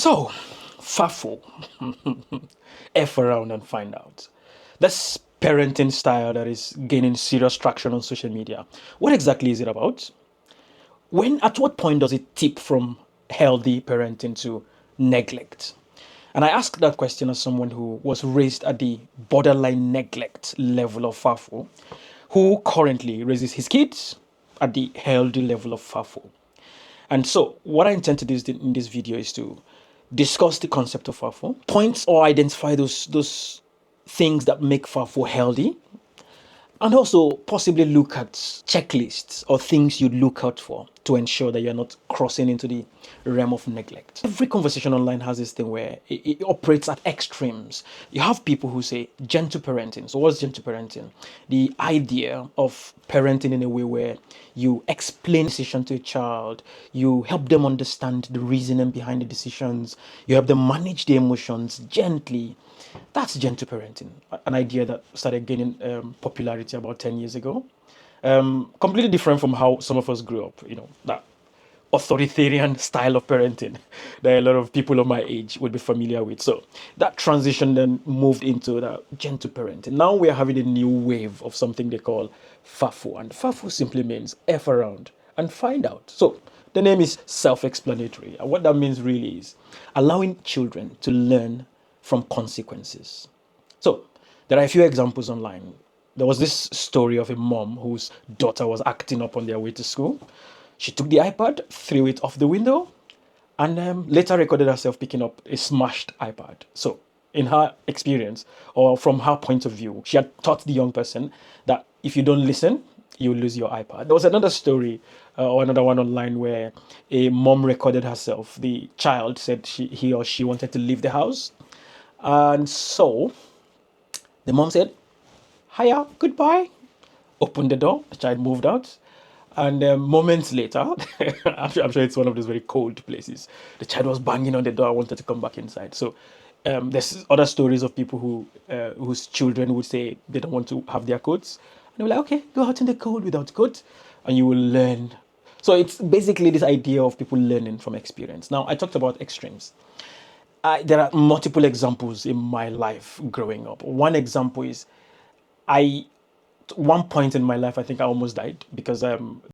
So, FAFO, F around and find out. This parenting style that is gaining serious traction on social media. What exactly is it about? At what point does it tip from healthy parenting to neglect? And I ask that question as someone who was raised at the borderline neglect level of FAFO, who currently raises his kids at the healthy level of FAFO. And so, what I intend to do in this video is to discuss the concept of FAFO, points or identify those things that make FAFO healthy, and also possibly look at checklists or things you look out for to ensure that you're not crossing into the realm of neglect. Every conversation online has this thing where it operates at extremes. You have people who say gentle parenting. So what's gentle parenting? The idea of parenting in a way where you explain decision to a child, you help them understand the reasoning behind the decisions, you help them manage the emotions gently. That's gentle parenting, an idea that started gaining popularity about 10 years ago. Completely different from how some of us grew up, that authoritarian style of parenting that a lot of people of my age would be familiar with. So that transition then moved into the gentle parenting. Now we are having a new wave of something they call FAFO, and FAFO simply means F around and find out. So the name is self-explanatory, and what that means really is allowing children to learn from consequences. So there are a few examples online. There was this story of a mom whose daughter was acting up on their way to school. She took the iPad, threw it off the window, and later recorded herself picking up a smashed iPad. So, in her experience, or from her point of view, she had taught the young person that if you don't listen, you lose your iPad. There was another story or another one online where a mom recorded herself. The child said he or she wanted to leave the house. And so the mom said, hiya, goodbye. Opened the door, the child moved out. And moments later, I'm sure it's one of those very cold places, the child was banging on the door, wanted to come back inside. So there's other stories of people whose children would say they don't want to have their coats. And they were like, okay, go out in the cold without coat, and you will learn. So it's basically this idea of people learning from experience. Now, I talked about extremes. There are multiple examples in my life growing up. One example is at one point in my life, I think I almost died because